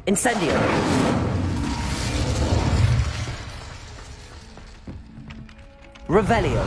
Incendio! Revelio!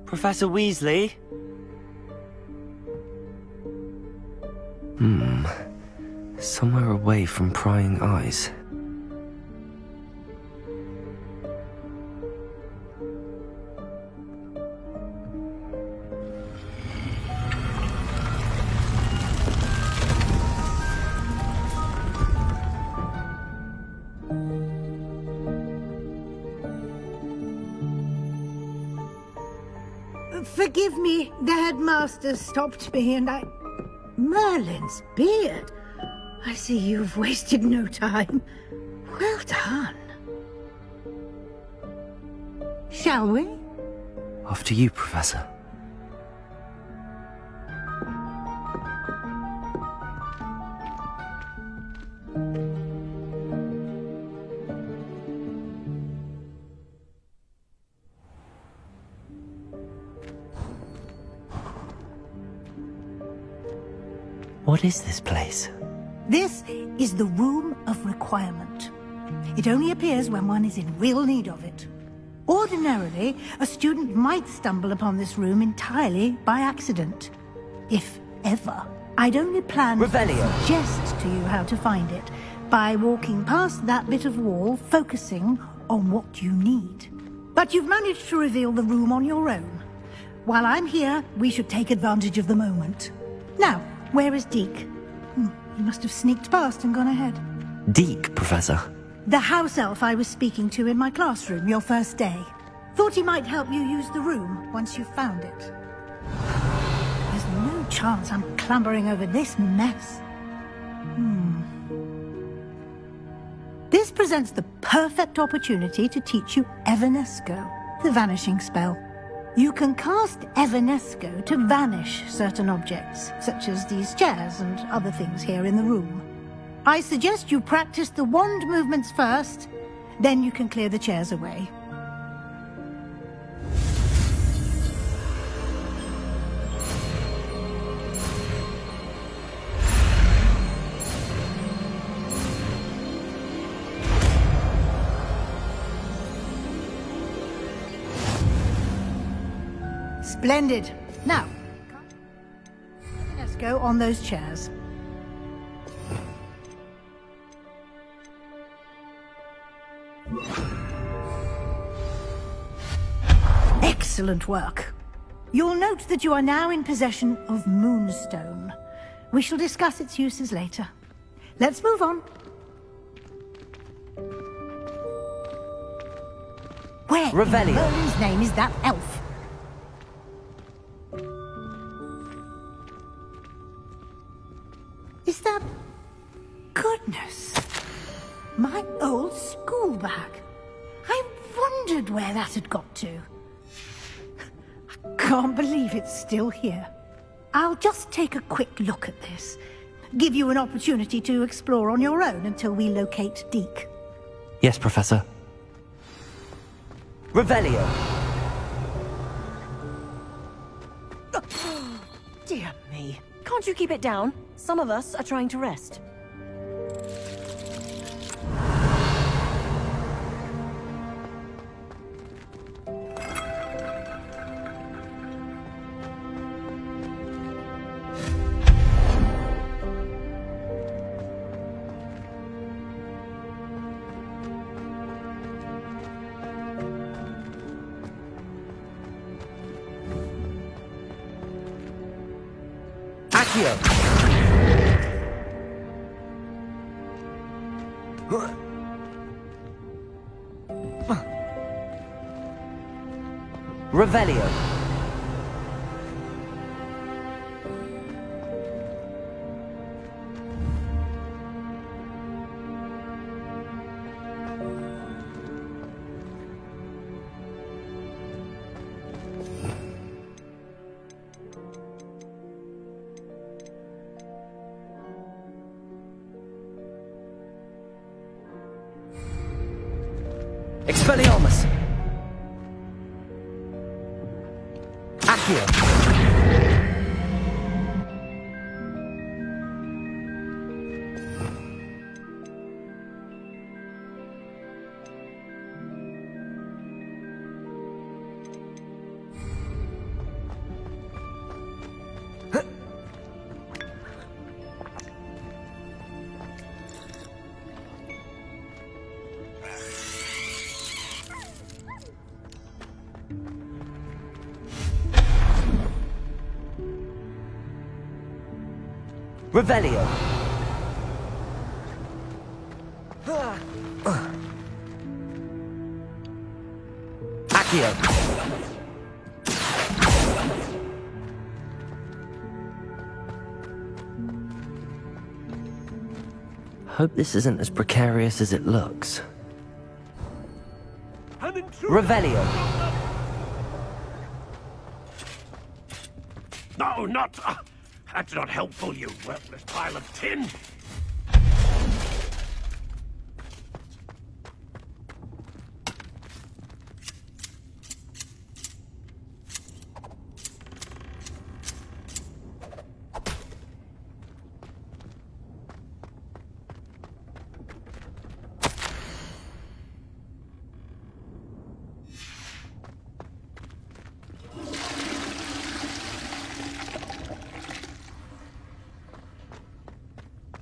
Professor Weasley? Somewhere away from prying eyes. Forgive me, the headmaster stopped me and I... Merlin's beard! I see you've wasted no time. Well done. Shall we? After you, Professor. What is this place? This is the Room of Requirement. It only appears when one is in real need of it. Ordinarily, a student might stumble upon this room entirely by accident. If ever. I'd only plan to suggest to you how to find it by walking past that bit of wall, focusing on what you need. But you've managed to reveal the room on your own. While I'm here, we should take advantage of the moment. Now, where is Deke? He must have sneaked past and gone ahead. Deke, Professor? The house elf I was speaking to in my classroom your first day. Thought he might help you use the room once you found it. There's no chance I'm clambering over this mess. This presents the perfect opportunity to teach you Evanesco, the vanishing spell. You can cast Evanesco to vanish certain objects, such as these chairs and other things here in the room. I suggest you practice the wand movements first, then you can clear the chairs away. Splendid. Now, let's go on those chairs. Excellent work. You'll note that you are now in possession of Moonstone. We shall discuss its uses later. Let's move on. Where in Merlin's name is that elf? Is that... Goodness! My old school bag. I wondered where that had got to. I can't believe it's still here. I'll just take a quick look at this. Give you an opportunity to explore on your own until we locate Deke. Yes, Professor. Revelio. Dear me. Can't you keep it down? Some of us are trying to rest. Revelio. Expelliarmus! Accio! Revelio! Accio! Hope this isn't as precarious as it looks. Revelio! No, not... that's not helpful, you worthless pile of tin!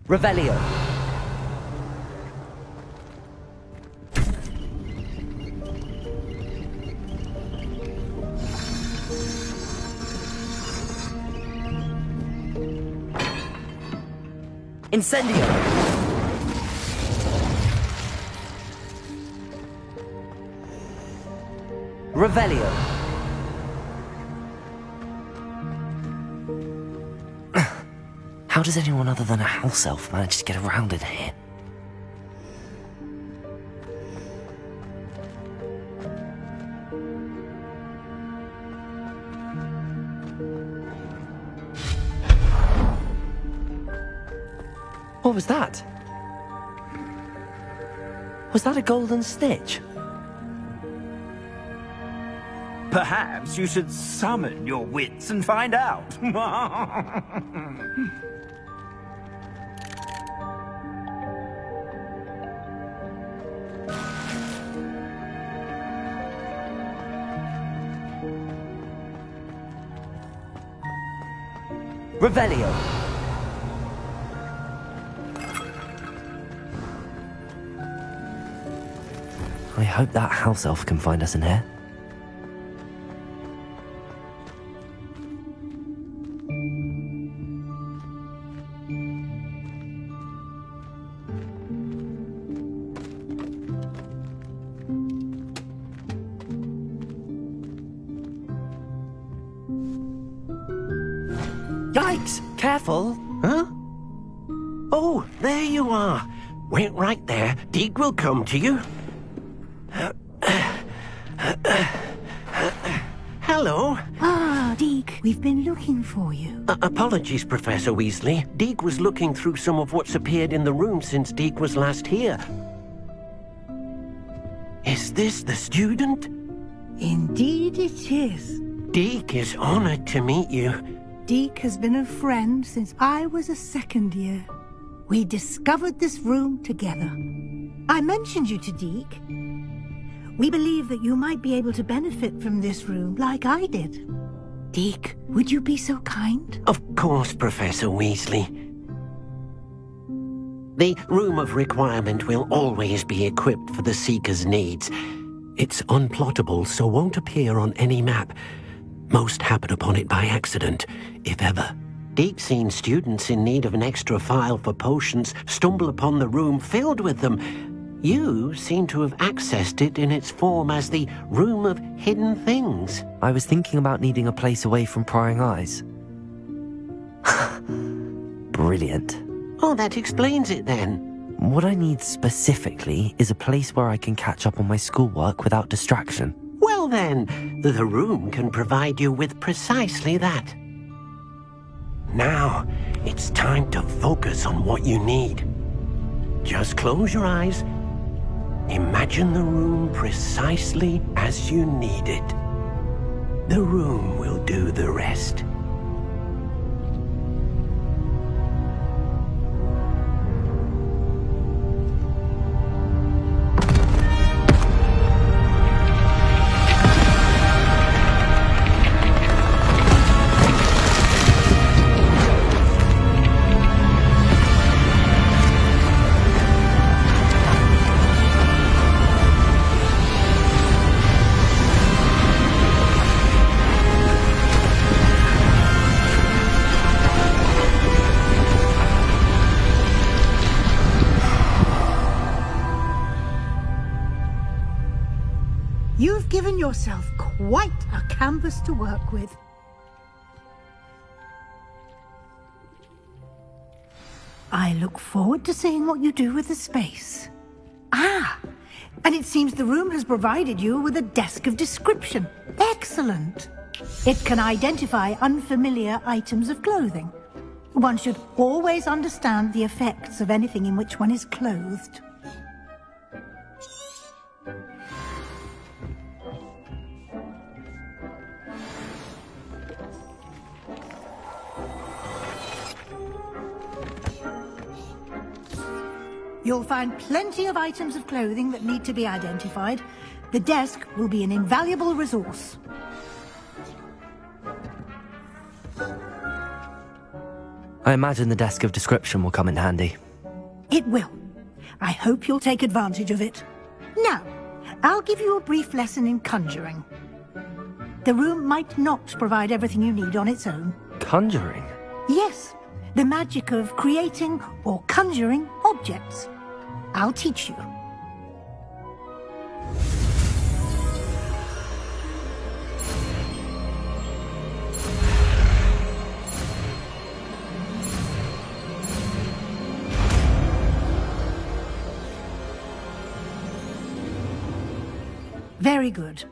Revelio! Incendio! Revelio! How does anyone other than a house elf manage to get around in here? What was that? Was that a golden stitch? Perhaps you should summon your wits and find out. Revelio! I hope that house elf can find us in here. Yikes! Careful! Huh? Oh, there you are. Wait right there. Deek will come to you. Hello. Ah, Deek, we've been looking for you. Apologies, Professor Weasley. Deek was looking through some of what's appeared in the room since Deek was last here. Is this the student? Indeed it is. Deek is honored to meet you. Deek has been a friend since I was a second year. We discovered this room together. I mentioned you to Deek. We believe that you might be able to benefit from this room like I did. Deek, would you be so kind? Of course, Professor Weasley. The Room of Requirement will always be equipped for the Seeker's needs. It's unplottable, so won't appear on any map. Most happen upon it by accident, if ever. Deek's seen students in need of an extra file for potions stumble upon the room filled with them. You seem to have accessed it in its form as the Room of Hidden Things. I was thinking about needing a place away from prying eyes. Brilliant. Oh, that explains it then. What I need specifically is a place where I can catch up on my schoolwork without distraction. Well then, the room can provide you with precisely that. Now, it's time to focus on what you need. Just close your eyes Imagine the room precisely as you need it. The room will do the rest. You've given yourself quite a canvas to work with. I look forward to seeing what you do with the space. Ah, and it seems the room has provided you with a desk of description. Excellent. It can identify unfamiliar items of clothing. One should always understand the effects of anything in which one is clothed. You'll find plenty of items of clothing that need to be identified. The desk will be an invaluable resource. I imagine the desk of description will come in handy. It will. I hope you'll take advantage of it. Now, I'll give you a brief lesson in conjuring. The room might not provide everything you need on its own. Conjuring? Yes, the magic of creating or conjuring objects. I'll teach you. Very good.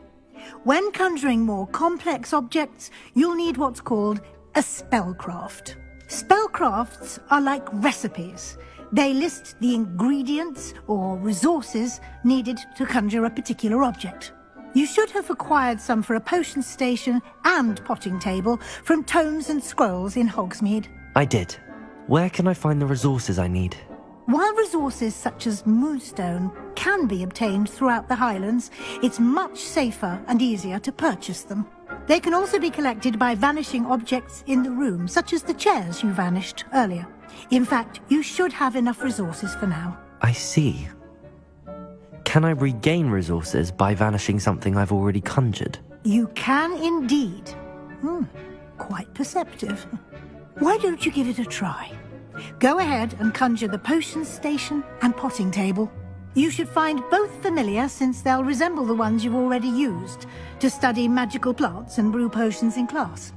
When conjuring more complex objects, you'll need what's called a spellcraft. Spellcrafts are like recipes. They list the ingredients or resources needed to conjure a particular object. You should have acquired some for a potion station and potting table from tomes and scrolls in Hogsmeade. I did. Where can I find the resources I need? While resources such as moonstone can be obtained throughout the Highlands, it's much safer and easier to purchase them. They can also be collected by vanishing objects in the room, such as the chairs you vanished earlier. In fact, you should have enough resources for now. I see. Can I regain resources by vanishing something I've already conjured? You can indeed. Quite perceptive. Why don't you give it a try? Go ahead and conjure the potion station and potting table. You should find both familiar, since they'll resemble the ones you've already used to study magical plants and brew potions in class.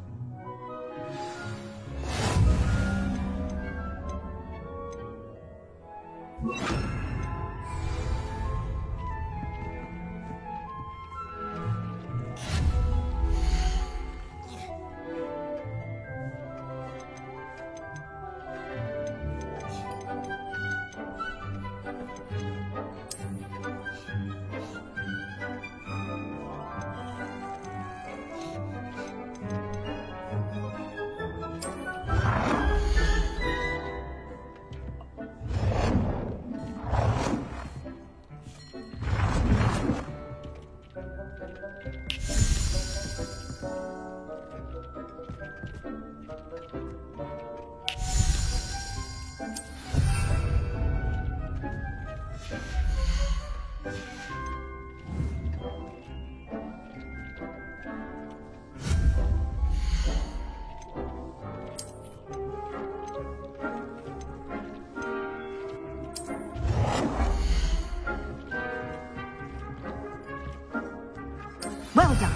Well done.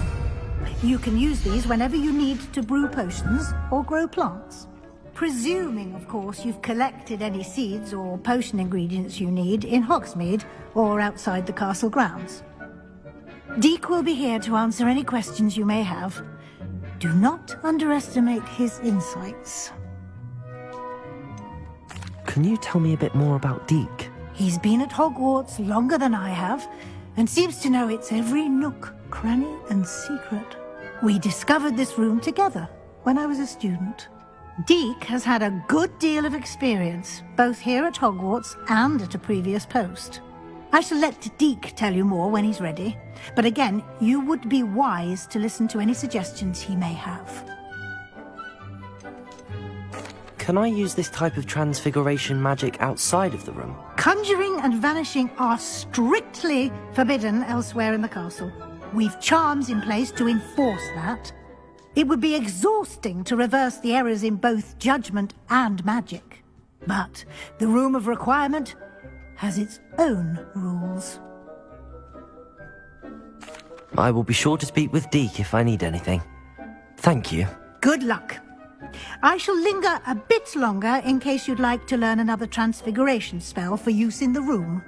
You can use these whenever you need to brew potions or grow plants. Presuming, of course, you've collected any seeds or potion ingredients you need in Hogsmeade or outside the castle grounds. Deek will be here to answer any questions you may have. Do not underestimate his insights. Can you tell me a bit more about Deek? He's been at Hogwarts longer than I have, and seems to know its every nook, cranny, and secret. We discovered this room together when I was a student. Deke has had a good deal of experience, both here at Hogwarts and at a previous post. I shall let Deke tell you more when he's ready, but again, you would be wise to listen to any suggestions he may have. Can I use this type of transfiguration magic outside of the room? Conjuring and vanishing are strictly forbidden elsewhere in the castle. We've charms in place to enforce that. It would be exhausting to reverse the errors in both judgment and magic. But the Room of Requirement has its own rules. I will be sure to speak with Deke if I need anything. Thank you. Good luck. I shall linger a bit longer in case you'd like to learn another transfiguration spell for use in the room.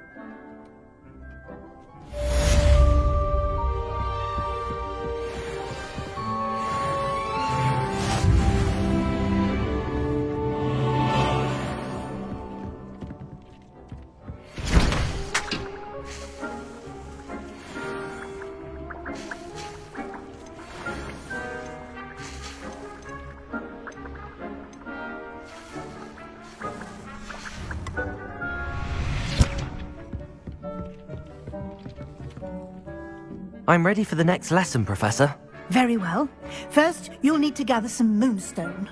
I'm ready for the next lesson, Professor. Very well. First, you'll need to gather some moonstone.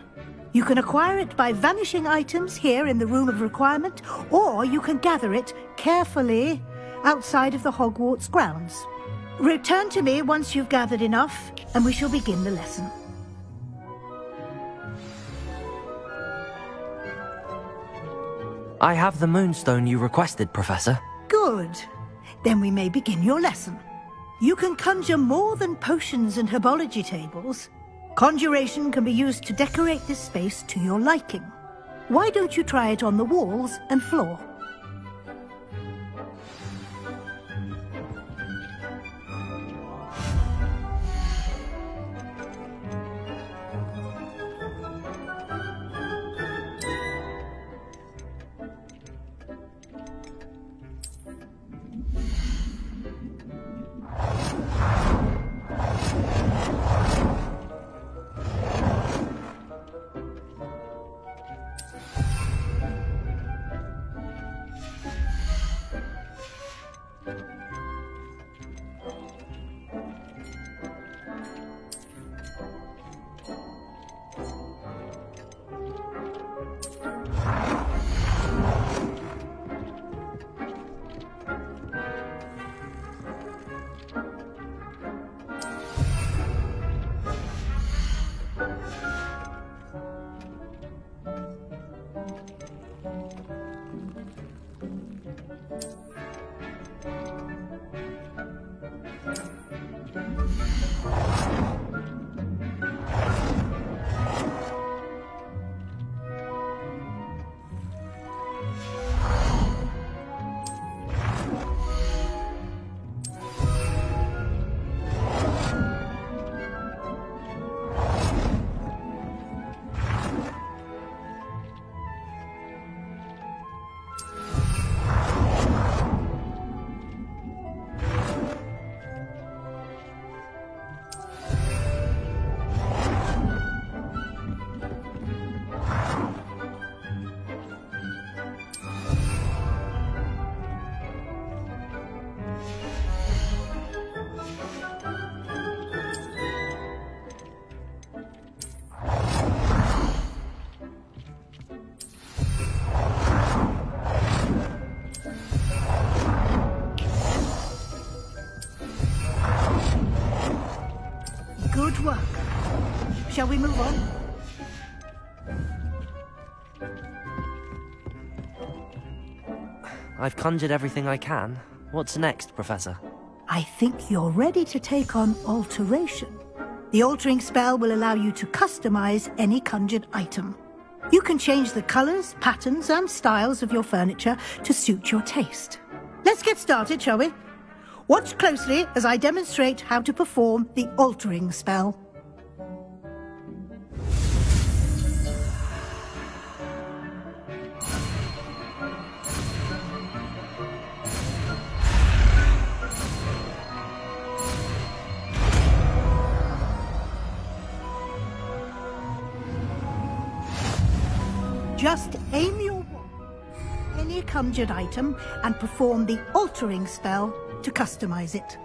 You can acquire it by vanishing items here in the Room of Requirement, or you can gather it carefully outside of the Hogwarts grounds. Return to me once you've gathered enough, and we shall begin the lesson. I have the moonstone you requested, Professor. Good. Then we may begin your lesson. You can conjure more than potions and herbology tables. Conjuration can be used to decorate this space to your liking. Why don't you try it on the walls and floor? Good work. Shall we move on? I've conjured everything I can. What's next, Professor? I think you're ready to take on alteration. The altering spell will allow you to customize any conjured item. You can change the colors, patterns, and styles of your furniture to suit your taste. Let's get started, shall we? Watch closely as I demonstrate how to perform the altering spell. conjured item and perform the altering spell to customize it.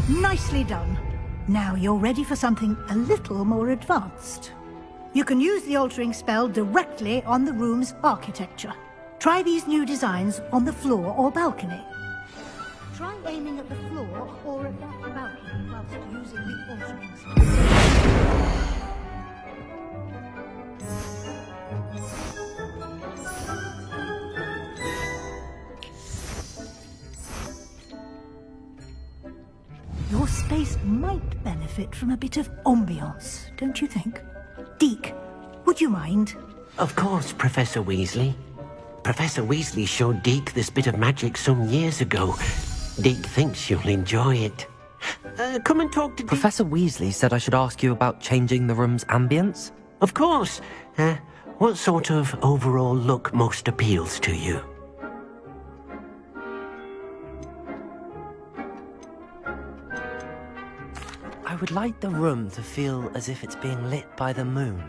Nicely done. Now you're ready for something a little more advanced. You can use the altering spell directly on the room's architecture. Try these new designs on the floor or balcony. Try aiming at the floor or at that balcony whilst using the altering spell. Your space might benefit from a bit of ambiance, don't you think? Deke, would you mind? Of course, Professor Weasley. Professor Weasley showed Deke this bit of magic some years ago. Deke thinks you'll enjoy it. Come and talk to Deke. Professor Weasley said I should ask you about changing the room's ambience? Of course. What sort of overall look most appeals to you? I would like the room to feel as if it's being lit by the moon.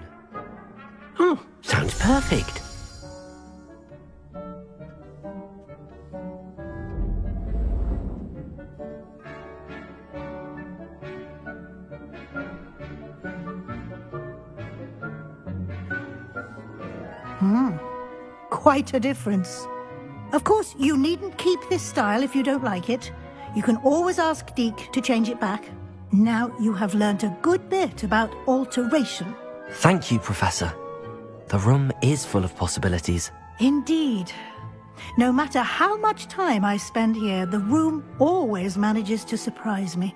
Oh, sounds perfect. Quite a difference. Of course, you needn't keep this style if you don't like it. You can always ask Deke to change it back. Now you have learnt a good bit about alteration. Thank you, Professor. The room is full of possibilities. Indeed. No matter how much time I spend here, the room always manages to surprise me.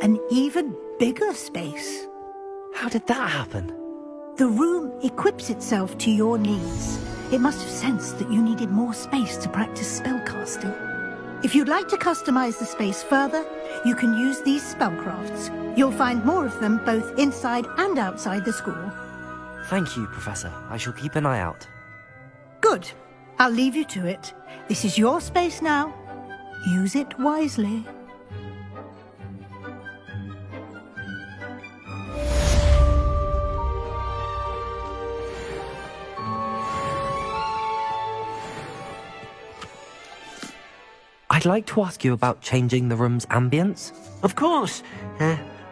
An even bigger space. How did that happen? The room equips itself to your needs. It must have sensed that you needed more space to practice spellcasting. If you'd like to customize the space further, you can use these spellcrafts. You'll find more of them both inside and outside the school. Thank you, Professor. I shall keep an eye out. Good. I'll leave you to it. This is your space now. Use it wisely. I'd like to ask you about changing the room's ambience. Of course.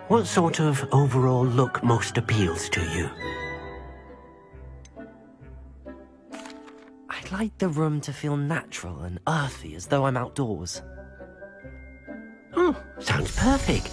What sort of overall look most appeals to you? I'd like the room to feel natural and earthy, as though I'm outdoors. Sounds perfect.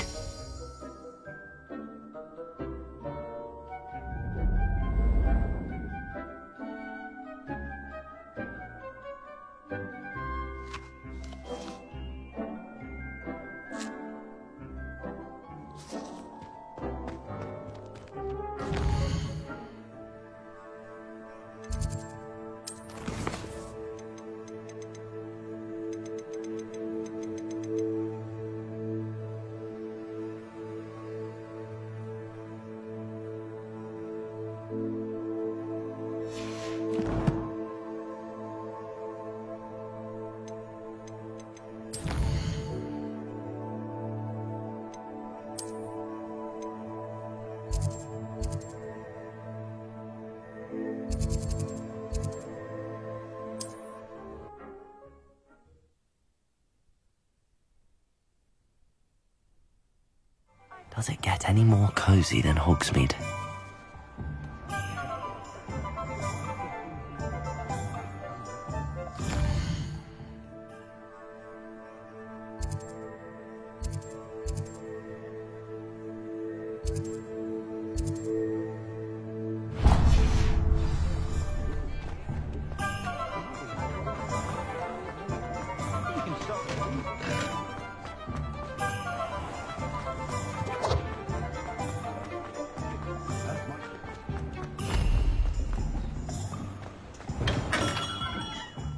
Does it get any more cozy than Hogsmeade?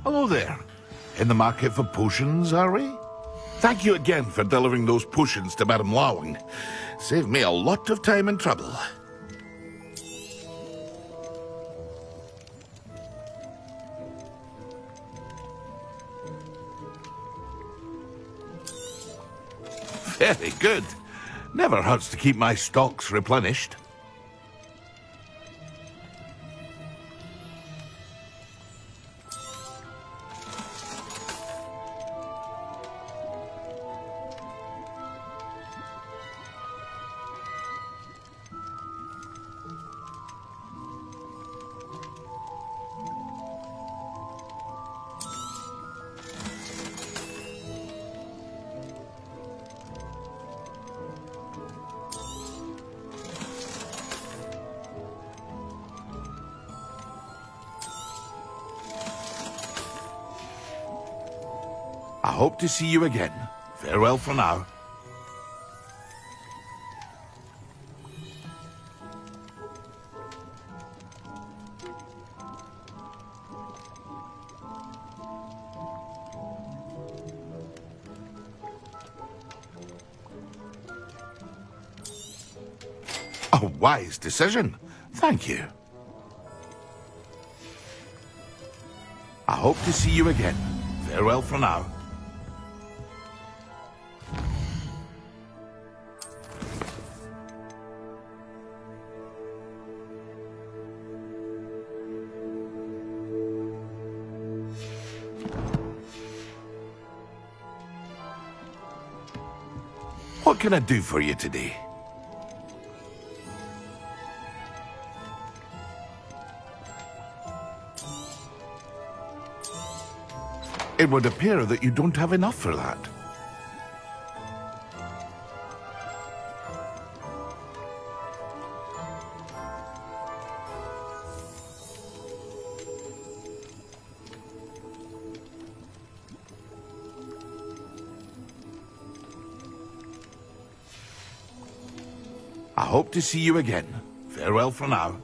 Hello there. In the market for potions, are we? Thank you again for delivering those potions to Madame Lawing. Saved me a lot of time and trouble. Very good. Never hurts to keep my stocks replenished. I hope to see you again. Farewell for now. A wise decision. Thank you. I hope to see you again. Farewell for now. What can I do for you today? It would appear that you don't have enough for that. I hope to see you again. Farewell for now.